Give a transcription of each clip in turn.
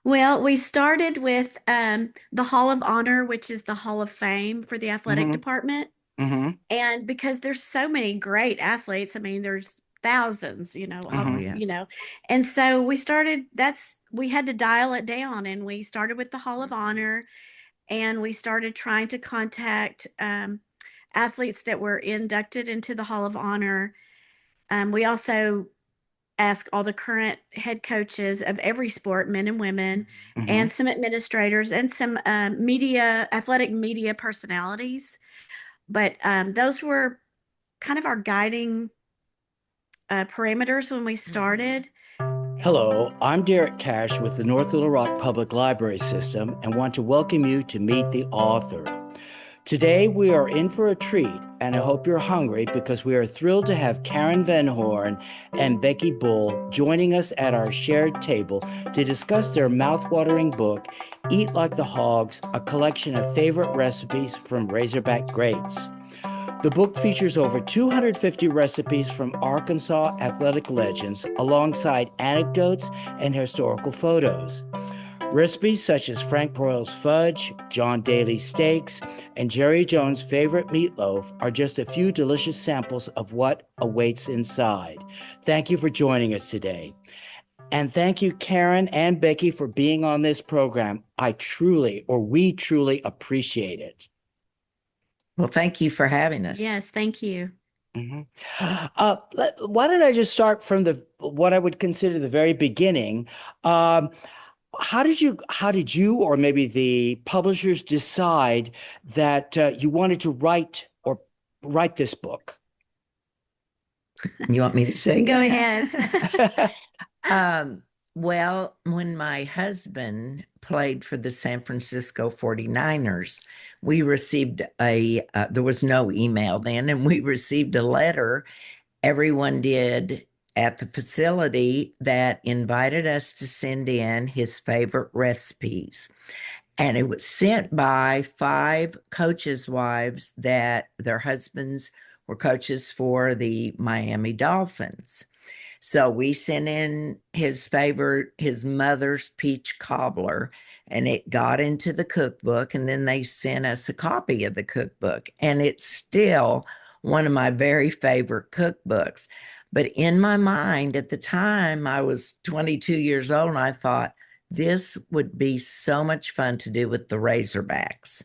Well, we started with the Hall of Honor, which is the Hall of Fame for the athletic Mm-hmm. department. Mm-hmm. And because there's so many great athletes, I mean, there's thousands, Mm-hmm. Oh, yeah. and so we had to dial it down and we started with the Hall of Honor and we started trying to contact athletes that were inducted into the Hall of Honor. We also ask all the current head coaches of every sport, men and women, Mm-hmm. and some administrators and some athletic media personalities. But those were kind of our guiding parameters when we started. Hello, I'm Derek Cash with the North Little Rock Public Library System and want to welcome you to Meet the Author. Today we are in for a treat, and I hope you're hungry because we are thrilled to have Karen Van Horn and Becky Bull joining us at our shared table to discuss their mouthwatering book, Eat Like the Hogs, a collection of favorite recipes from Razorback Greats. The book features over 250 recipes from Arkansas athletic legends alongside anecdotes and historical photos. Recipes such as Frank Broyles fudge, John Daly's steaks, and Jerry Jones' favorite meatloaf are just a few delicious samples of what awaits inside. Thank you for joining us today. And thank you, Karen and Becky, for being on this program. We truly appreciate it. Well, thank you for having us. Yes, thank you. Mhm. Why don't I just start from the what I would consider the very beginning? Um, how did you, or maybe the publishers decide that you wanted to write this book? You want me to say Go that? ahead. Um, well, when my husband played for the San Francisco 49ers, we received there was no email then, and we received a letter. Everyone did at the facility that invited us to send in his favorite recipes. And it was sent by five coaches' wives that their husbands were coaches for the Miami Dolphins. So we sent in his mother's peach cobbler, and it got into the cookbook. And then they sent us a copy of the cookbook. And it's still one of my very favorite cookbooks. But in my mind at the time, I was 22 years old, and I thought, this would be so much fun to do with the Razorbacks.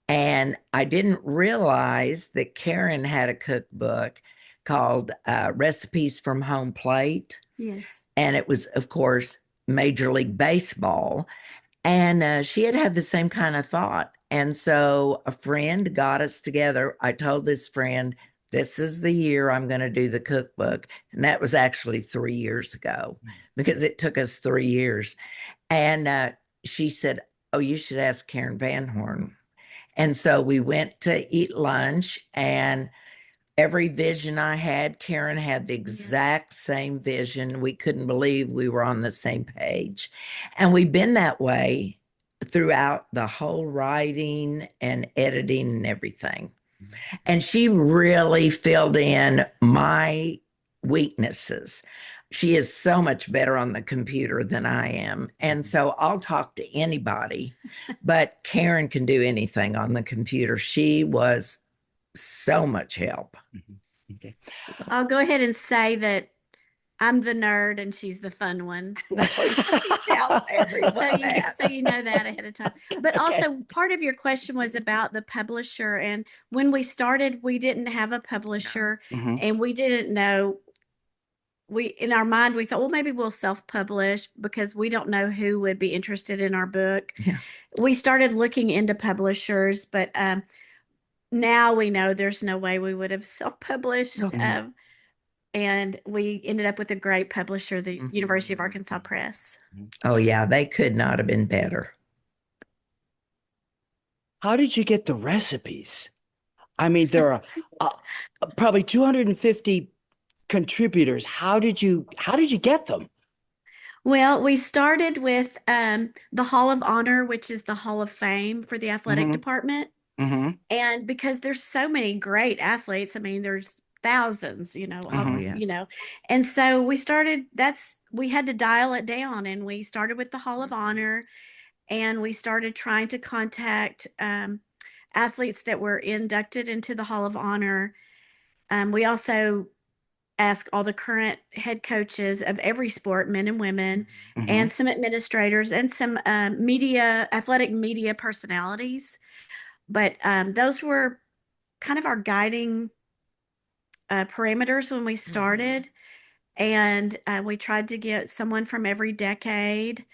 And I didn't realize that Karen had a cookbook called Recipes from Home Plate. Yes. And it was, of course, Major League Baseball. And she had had the same kind of thought. And so a friend got us together. I told this friend, this is the year I'm going to do the cookbook. And that was actually 3 years ago because it took us 3 years. And she said, oh, you should ask Karen Van Horn. And so we went to eat lunch, and every vision I had, Karen had the Yes. exact same vision. We couldn't believe we were on the same page. And we've been that way throughout the whole writing and editing and everything. And she really filled in my weaknesses. She is so much better on the computer than I am. And so I'll talk to anybody, but Karen can do anything on the computer. She was so much help. Okay. I'll go ahead and say that I'm the nerd and she's the fun one. No, she tells everyone that. So you know that ahead of time. But Okay. also part of your question was about the publisher. And when we started, we didn't have a publisher Mhm. and we didn't know. We in our mind we thought, well, maybe we'll self-publish because we don't know who would be interested in our book. Yeah. We started looking into publishers, but now we know there's no way we would have self-published. Okay. And we ended up with a great publisher, the Mhm. University of Arkansas Press. Oh, yeah, they could not have been better. How did you get the recipes? I mean, there are probably 250 contributors. How did you get them? Well, we started with the Hall of Honor, which is the Hall of Fame for the athletic Hmm. department. Hmm. And because there's so many great athletes, I mean, there's thousands, Oh, yeah. And so we had to dial it down, and we started with the Hall of Honor, and we started trying to contact athletes that were inducted into the Hall of Honor. We also asked all the current head coaches of every sport, men and women, Mm-hmm. and some administrators and some athletic media personalities. But those were kind of our guiding parameters when we started. And we tried to get someone from every decade.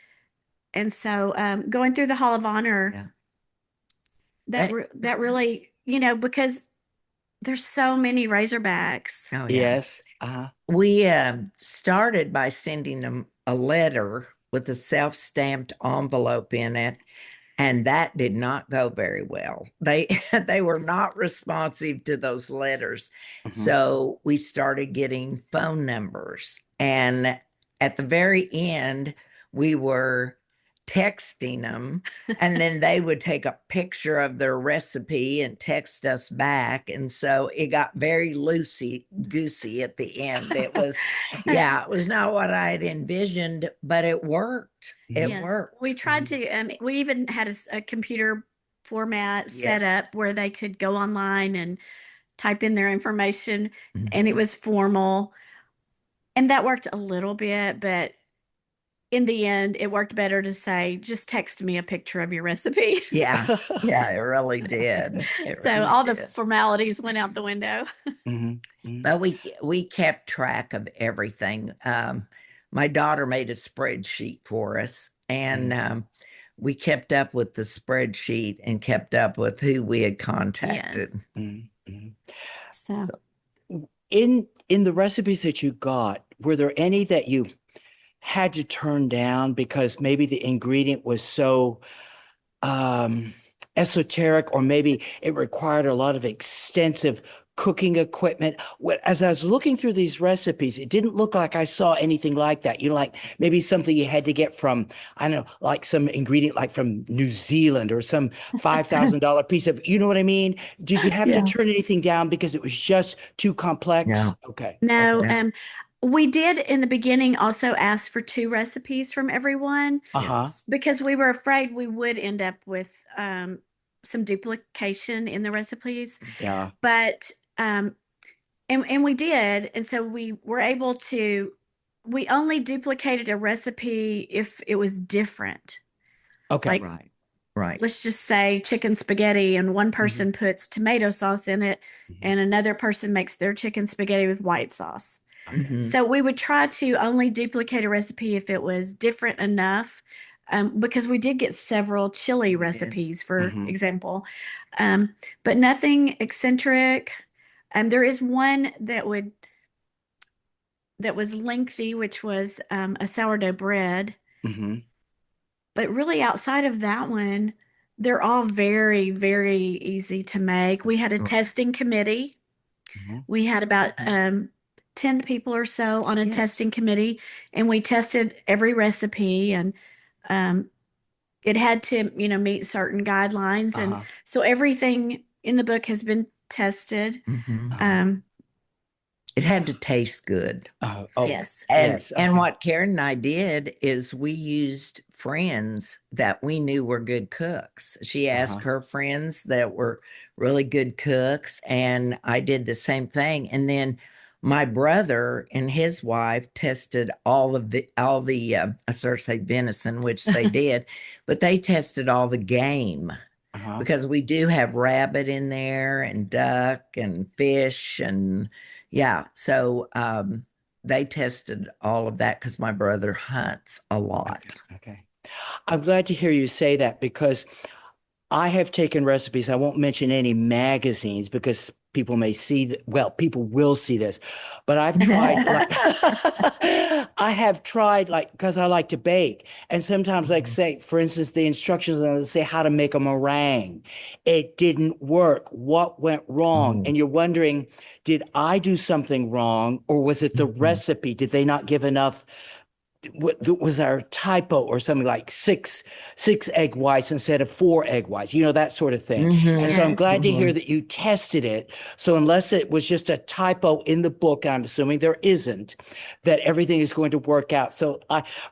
And so going through the Hall of Honor, Yeah. that really, because there's so many Razorbacks. Oh, yeah. Yes. Uh-huh. We started by sending them a letter with a self-stamped envelope in it, and that did not go very well. They they were not responsive to those letters. Mm-hmm. So we started getting phone numbers, and at the very end we were texting them, and then they would take a picture of their recipe and text us back. And so it got very loosey goosey at the end. It was, yeah, it was not what I had envisioned, but it worked. It Yes, worked. we tried to. We even had a computer format set Yes. up where they could go online and type in their information, and it Mhm. was formal, and that worked a little bit, but in the end, it worked better to say, just text me a picture of your recipe. Yeah. Yeah, it really did. It So really all the did. formalities went out the window. Mm-hmm. But we kept track of everything. My daughter made a spreadsheet for us, and we kept up with the spreadsheet and kept up with who we had Yes. contacted. Mm-hmm. So In the recipes that you got, were there any that you had to turn down because maybe the ingredient was so um, esoteric, or maybe it required a lot of extensive cooking equipment? As I was looking through these recipes, it didn't look like I saw anything like that. Like maybe something you had to get from, I don't know, like some ingredient like from New Zealand, or some $5,000 piece of, you know what I mean? Did you have to Yeah. turn anything down because it was just too complex? No. Okay. no, Okay. No. we did in the beginning also ask for two recipes from everyone Uh-huh. Yes. because we were afraid we would end up with some duplication in the recipes. Yeah. But and we did, and so we only duplicated a recipe if it was different. Okay. Like, Right. Right. let's just say chicken spaghetti, and one Mm-hmm. person puts tomato sauce in it, Mm-hmm. and another person makes their chicken spaghetti with white sauce. Okay. Mhm. So we would try to only duplicate a recipe if it was different enough, because we did get several chili We did. recipes, for Mm-hmm. example, but nothing eccentric. There is one that was lengthy, which was a sourdough bread. Mm-hmm. But really, outside of that one, they're all very, very easy to make. We had a testing committee. Mm-hmm. We had about Mhm. 10 people or so on a Yes. testing committee, and we tested every recipe, and um, it had to, meet certain guidelines. And Uh-huh. so everything in the book has been tested. Mhm. Uh-huh. Um, It had to taste good. Oh, yes. And yes. and Okay. what Karen and I did is we used friends that we knew were good cooks. She asked Uh-huh. her friends that were really good cooks, and I did the same thing. And then my brother and his wife tested all the I started to say venison, which they did, but they tested all the game, Uh-huh. because we do have rabbit in there and duck and fish, and yeah, so they tested all of that because my brother hunts a lot. Okay. I'm glad to hear you say that, because I have taken recipes. I won't mention any magazines because people may see that. Well, people will see this, but I've tried like I have tried, like, because I like to bake, and sometimes, like, Mhm. say, for instance, the instructions on say how to make a meringue, it didn't work. What went wrong? Oh. And you're wondering, did I do something wrong, or was it the Mhm. recipe? Did they not give enough was our typo or something like six egg whites instead of four egg whites, that sort of thing. And so I'm Yes. glad to hear that you tested it. So unless it was just a typo in the book, and I'm assuming there isn't, that everything is going to work out. So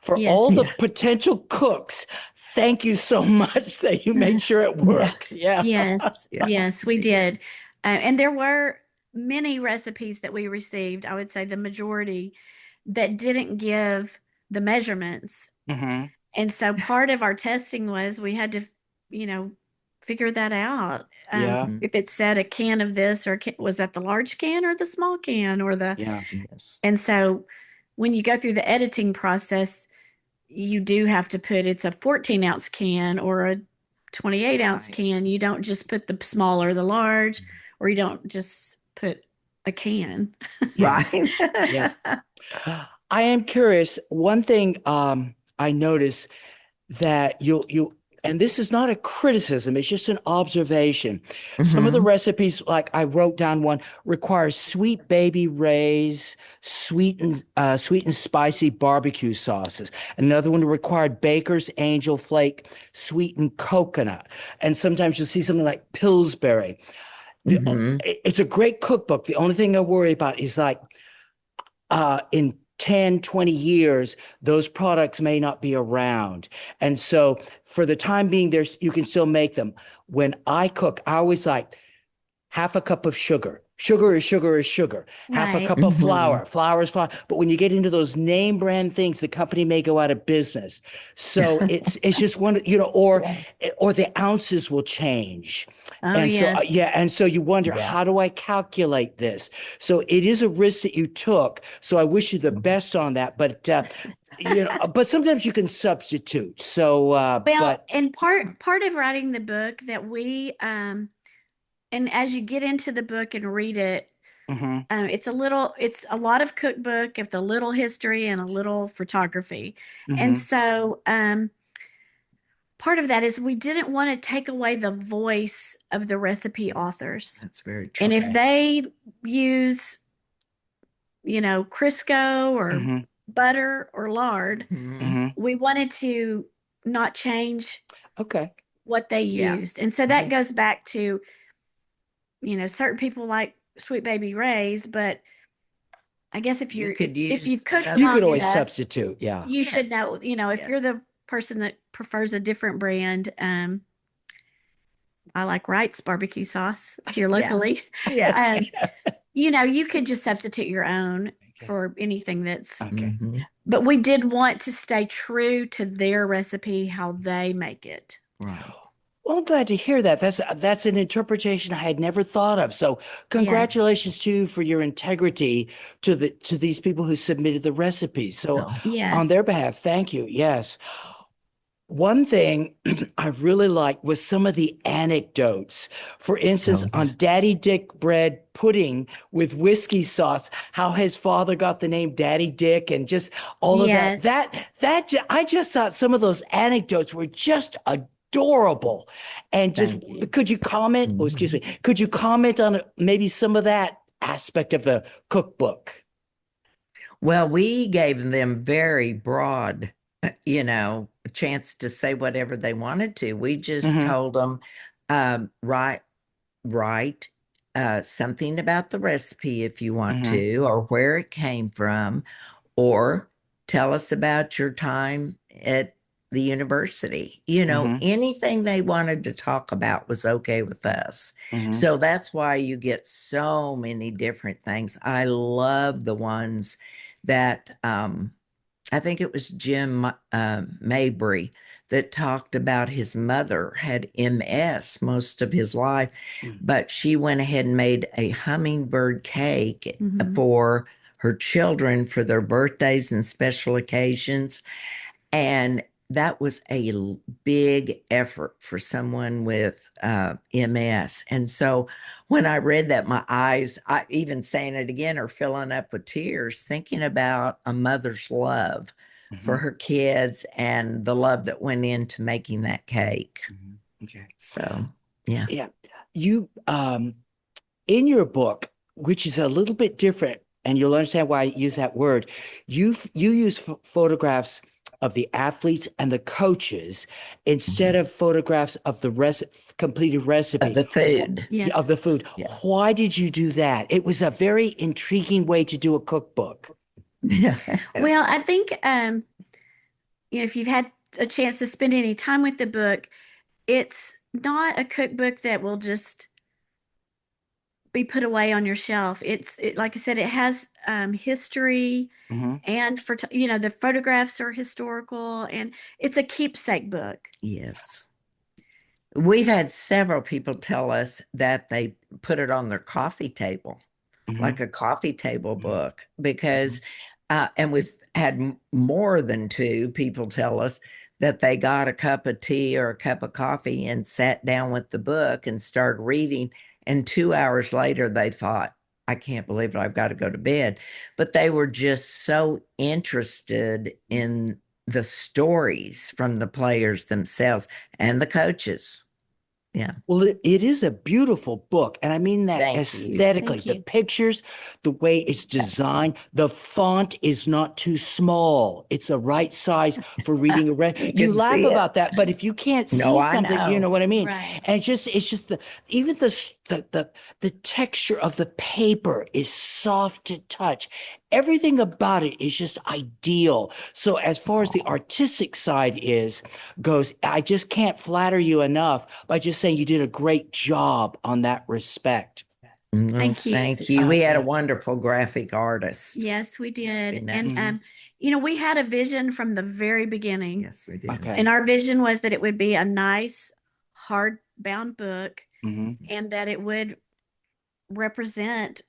for Yes. all the potential cooks, thank you so much that you made sure it Yeah. works. Yeah. Yes. Yeah. Yes, we did. And there were many recipes that we received, I would say the majority, that didn't give the measurements. Hmm. And so part of our testing was we had to, you know, figure that out. Yeah. Mhm. If it said a can of this, or was that the large can or the small can or the, Yeah. Yes. and so when you go through the editing process, you do have to put it's a 14-ounce can or a 28-ounce Right. can. You don't just put the small or the large, or you don't just put a can. Yeah. Right. Yes. I am curious. One thing I noticed that you and this is not a criticism, it's just an observation. Some of the Hmm. recipes, like I wrote down one, requires sweet baby rays, sweet and spicy barbecue sauces. Another one required Baker's Angel Flake, sweetened coconut. And sometimes you'll see something like Pillsbury. Hmm. It's a great cookbook. The only thing I worry about is like in 10, 20 years, those products may not be around. And so for the time being, you can still make them. When I cook, I always like half a cup of sugar. Sugar is sugar is sugar. Half a Right. cup of Hmm. flour. Flour is flour. But when you get into those name brand things, the company may go out of business. So it's just one, Yeah. or the ounces will change. Oh, And so yes. yeah, and so you wonder, Yeah. how do I calculate this? So it is a risk that you took. So I wish you the best on that. But but sometimes you can substitute. So Well, but and part of writing the book that we and as you get into the book and read it, mhm, it's a lot of cookbook, of the little history and a little photography. And mhm, so part of that is we didn't want to take away the voice of the recipe authors. That's very true. And if okay. they use, Crisco or Mhm, butter or lard, Hmm. mhm, we wanted to not change okay. what they Yeah. used. And so that Yeah. goes back to, certain people like Sweet Baby Ray's, but I guess You could if you use cook You another. could long always enough, substitute. Yeah. you should Yes. know, if you're Yes. the person that prefers a different brand, I like Wright's barbecue sauce here Yeah. locally. Yeah. Um, you could just substitute your own Okay. for anything that's, Okay. Hmm. but we did want to stay true to their recipe, how they make it. Right. Well, I'm glad to hear that. That's an interpretation I had never thought of. So, Yes. congratulations to you for your integrity to these people who submitted the recipes. So, Oh. on Yes. their behalf, thank you. Yes. One thing I really liked was some of the anecdotes. For instance, Oh, yeah. on Daddy Dick bread pudding with whiskey sauce, how his father got the name Daddy Dick and just all of that. Yes. I just thought some of those anecdotes were just adorable. And just Thank you. could you comment? Oh, excuse Hmm. me. Could you comment on maybe some of that aspect of the cookbook? Well, we gave them very broad, a chance to say whatever they wanted to. We just Hmm. told them, write something about the recipe if you want Hmm. to, or where it came from, or tell us about your time at the university. Hmm. Anything they wanted to talk about was okay with us. Hmm. So that's why you get so many different things. I love the ones that I think it was Jim Mabry that talked about his mother had MS most of his life, but she went ahead and made a hummingbird cake Hmm. for her children for their birthdays and special occasions. And that was a big effort for someone with MS. And so when I read that, my eyes, I even saying it again, are filling up with tears, thinking about a mother's love for Hmm. her kids and the love that went into making that cake. Hmm. Okay. So, yeah. Yeah. You in your book, which is a little bit different and you'll understand why I use that word. You use photographs of the athletes and the coaches instead of photographs of the completed Of recipe the food. Yes. of the food. Yeah. Why did you do that? It was a very intriguing way to do a cookbook. Yeah. Well, I think if you've had a chance to spend any time with the book, it's not a cookbook that will just be put away on your shelf. Like I said, it has history, Mhm. and the photographs are historical, and it's a keepsake book. Yes. We've had several people tell us that they put it on their coffee table, like Mhm. a coffee table Mhm. book, because, and we've had more than two people tell us that they got a cup of tea or a cup of coffee and sat down with the book and started reading. And 2 hours later, they thought, I can't believe it, I've got to go to bed. But they were just so interested in the stories from the players themselves and the coaches. Yeah. Well, it is a beautiful book. And I mean that Thank you. aesthetically. Thank The you. pictures, the way it's designed, the font is not too small. It's the right size for reading a You You can laugh see it. about that, but if you can't No, see I something, you know know. what I mean? Right. And it's just even the texture of the paper is soft to touch. Everything about it is just ideal. So as far as the artistic side goes, I just can't flatter you enough by just saying you did a great job on that respect. Well, Thank you. thank you. We had a wonderful graphic artist. Yes, we Very did. And nice. we had a vision from the very beginning. Yes, we did. Okay. And our vision was that it would be a nice hardbound book, Mhm. and that it would represent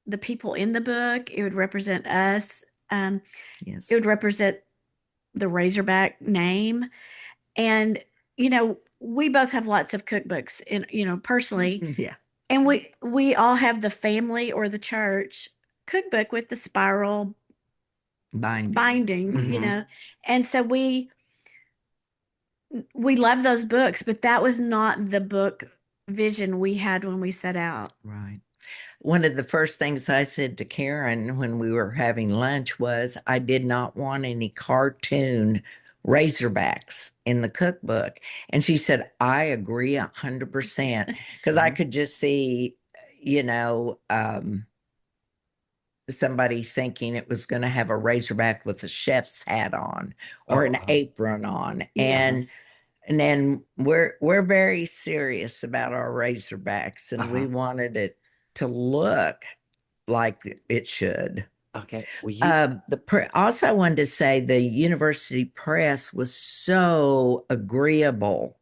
the people in the book. It would represent us. Yes. It would represent the Razorback name. And, we both have lots of cookbooks in, personally. Yeah. And we all have the family or the church cookbook with the spiral binding, Mhm. And so we love those books, but that was not the book vision we had when we set out. Right. One of the first things I said to Karen when we were having lunch was I did not want any cartoon Razorbacks in the cookbook. And she said, I agree 100% because I Mhm. could just see, you know, somebody thinking it was going to have a Razorback with a chef's hat on or an apron on. Yes. And then we're very serious about our Razorbacks, and we Uh-huh. wanted it to look like it should. Okay. Well, you Also wanted to say the university press was so agreeable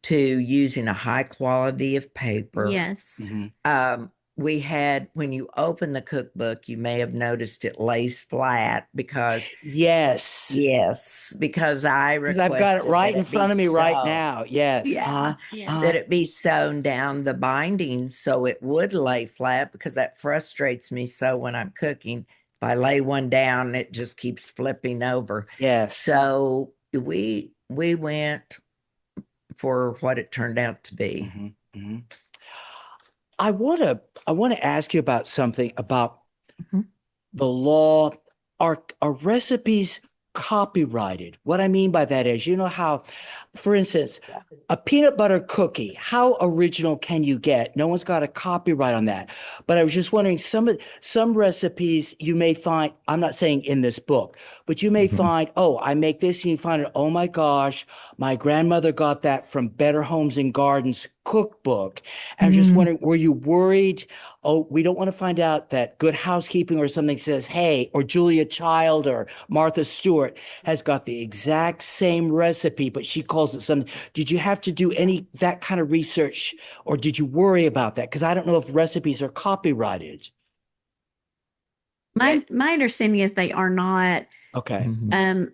to using a high quality of paper. Yes. Mhm. We had, when you open the cookbook, you may have noticed it lays flat because, Yes. yes, because I Because I've got it requested right that in it be front of me right sewn. now. Yes. Yeah, Yes. that it be sewn down the binding so it would lay flat because that frustrates me so when I'm cooking. If I lay one down, it just keeps flipping over. Yes. So we went for what it turned out to be. Mhm. Mhm. I want to ask you about something about Mhm. the law. Are recipes copyrighted? What I mean by that is, you know how, for instance, a peanut butter cookie, how original can you get? No one's got a copyright on that. But I was just wondering, some recipes you may find, I'm not saying in this book, but you may Mhm. find, oh, I make this, and you find it, oh my gosh, my grandmother got that from Better Homes and Gardens cookbook. And I'm just Mm, wondering, were you worried? Oh, we don't want to find out that Good Housekeeping or something says, hey, or Julia Child or Martha Stewart has got the exact same recipe, but she calls it something. Did you have to do any that kind of research, or did you worry about that? Because I don't know if recipes are copyrighted. My understanding is they are not. Okay. mhm. Um,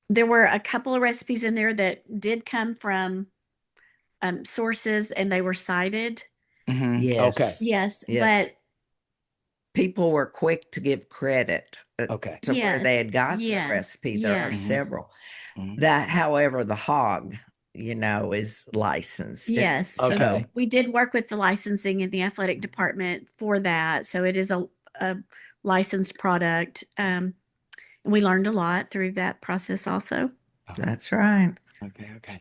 there were a couple of recipes in there that did come from sources, and they were cited. Okay. Yes, Yes, yes. but People were quick to give credit Okay. to where yes, they had got the yes, recipe. There are yes, hmm several. hmm That, however, the hog, is licensed. yes. So, Okay. We did work with the licensing in the athletic department for that. So it is a licensed product. And we learned a lot through that process also. That's right. Okay, okay.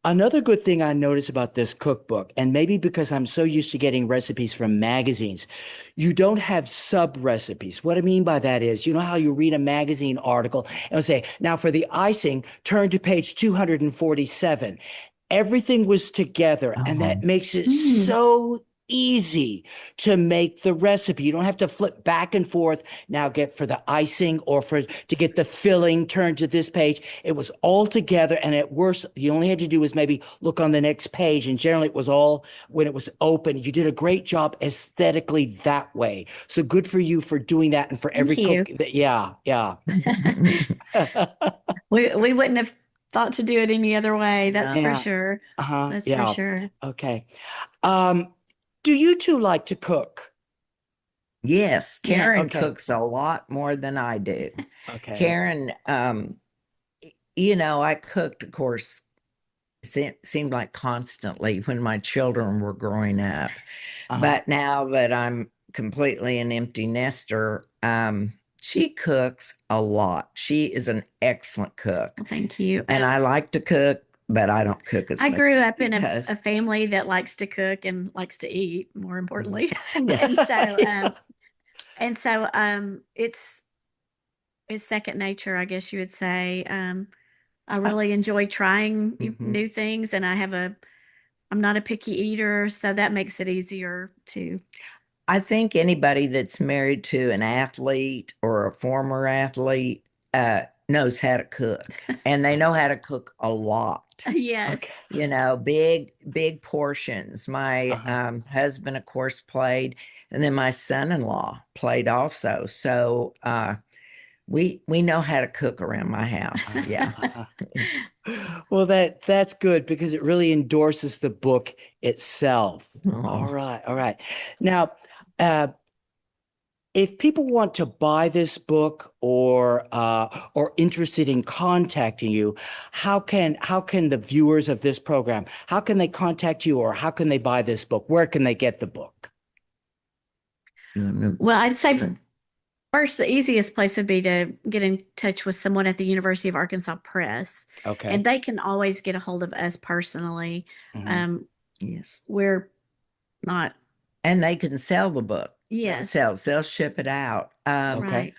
Another good thing I notice about this cookbook, and maybe because I'm so used to getting recipes from magazines, you don't have sub recipes. What I mean by that is, you know how you read a magazine article and it'll say, now for the icing, turn to page 247. Everything was together, and Oh, that makes it Mm. so easy to make the recipe. You don't have to flip back and forth. Now get for the icing or for to get the filling, turn to this page. It was all together, and at worst, you only had to do was maybe look on the next page. And generally, it was all when it was open. You did a great job aesthetically that way. So good for you for doing that, and for every Thank you. cook. Yeah, yeah. We wouldn't have thought to do it any other way. That's for no. Yeah. sure. Uh-huh. That's for Yeah. sure. Okay. Um, do you two like to cook? Yes, Yes. Karen Okay. cooks a lot more than I do. Okay. Karen, I cooked, of course, seemed like constantly when my children were growing up. Uh-huh. But now that I'm completely an empty nester, she cooks a lot. She is an excellent cook. Well, thank you. And I like to cook, but I don't cook as I much grew as up she in a does. family that likes to cook and likes to eat, more Mhm. importantly. And so, Yeah. it's second nature, I guess you would say. I really enjoy trying Mhm. new things, and I'm not a picky eater, so that makes it easier to. I think anybody that's married to an athlete or a former athlete knows how to cook, and they know how to cook a lot. Okay. Yes. Big portions. My Uh-huh. husband, of course, played, and then my son-in-law played also. So we know how to cook around my house. Yeah. Uh-huh. Well, that's good because it really endorses the book itself. All Oh. right, all right. Now, uh, if people want to buy this book or interested in contacting you, how can the viewers of this program, how can they contact you or how can they buy this book? Where can they get the book? Well, I'd say first, the easiest place would be to get in touch with someone at the University of Arkansas Press, Okay. and they can always get a hold of us personally. Hmm. Um, Yes. we're not, And they can sell the book yes, themselves. They'll ship it out. Okay. right.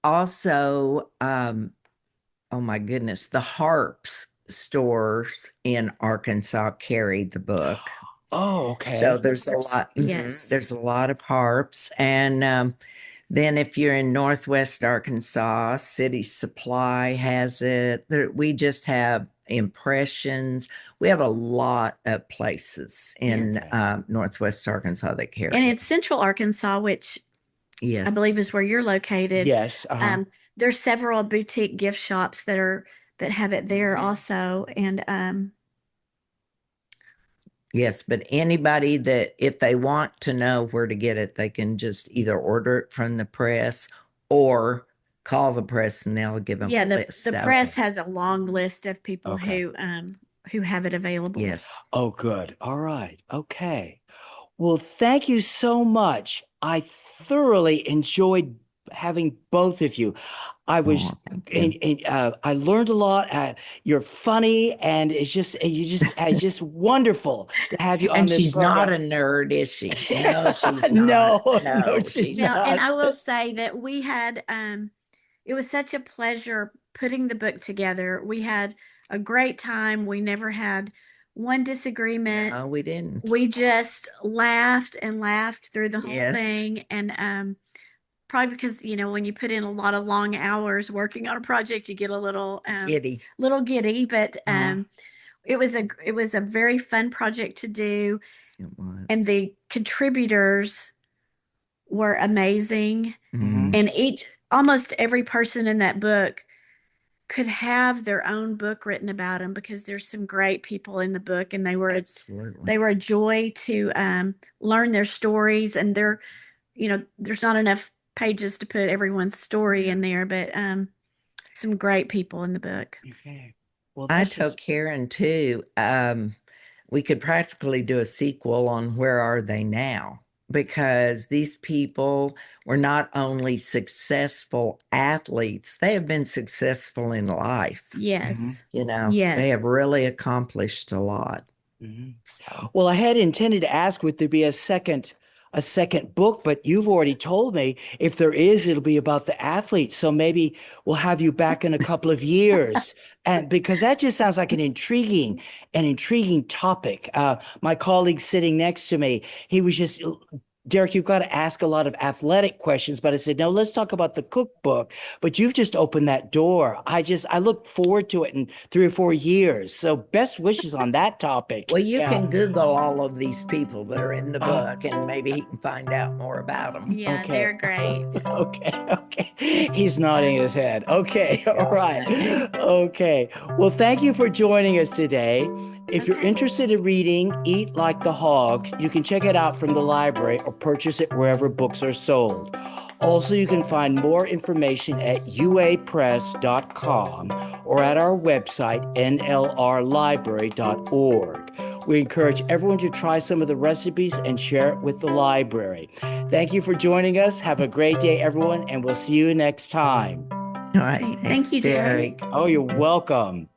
Also, oh my goodness, the harps stores in Arkansas carry the book. Oh, So okay. there's a Harps, lot, yes. there's a lot of harps. And then if you're in Northwest Arkansas, City Supply has it. We just have impressions. We have a lot of places in Yes. Okay. Northwest Arkansas that And carry it. it's Central Arkansas, which I Yes. believe is where you're located. Yes. Uh-huh. Um, there's several boutique gift shops that have it there also. And Yes, but anybody that, if they want to know where to get it, they can just either order it from the press or call the press and they'll give them yeah, a the list of press them. has a long list of people Okay. who have it available. Yes. Oh, good. All right. Okay. Well, thank you so much. I thoroughly enjoyed having both of you. I was, Oh, thank you. I learned a lot. You're funny, and it's just wonderful to have you on And this she's not a program. nerd, is she? No, she's not. No, no, No, she's she's Now, not. and not. I will say that we had it was such a pleasure putting the book together. We had a great time. We never had one disagreement. No, we didn't. We just laughed and laughed through the whole Yes. thing. And probably because, when you put in a lot of long hours working on a project, you get a Giddy. little giddy, but Uh-huh. it was a very fun project to do. It was. And the contributors were amazing. Hmm. Mhm. And almost every person in that book could have their own book written about them because there's some great people in the book, and Absolutely. they were a joy to learn their stories. And there's not enough pages to put everyone's story in there, but some great people in the book. Okay. Well, I that's told just Karen too, we could practically do a sequel on Where Are They Now? because these people were not only successful athletes, they have been successful in life. Yes. You know, they have Yes. really accomplished a lot. Mhm. So, Well, I had intended to ask would there be a second book, but you've already told me if there is, it'll be about the athletes. So maybe we'll have you back in a couple of years. And because that just sounds like an intriguing topic. My colleague sitting next to me, he was just, Derek, you've got to ask a lot of athletic questions, but I said, no, let's talk about the cookbook. But you've just opened that door. I look forward to it in 3 or 4 years. So best wishes on that topic. well, you Yeah. can Google all of these people that are in the Oh, book and maybe he can find out more about them. Yeah, okay. they're great. Okay. Okay. He's nodding his head. Okay. All Yeah, right. okay. Okay. Well, thank you for joining us today. If you're Okay. interested in reading Eat Like the Hogs, you can check it out from the library or purchase it wherever books are sold. Also, you can find more information at uapress.com or at our website, nlrlibrary.org. We encourage everyone to try some of the recipes and share it with the library. Thank you for joining us. Have a great day, everyone, and we'll see you next time. All right. Okay. Thank Thanks, you, Derek. Derek. Oh, you're welcome.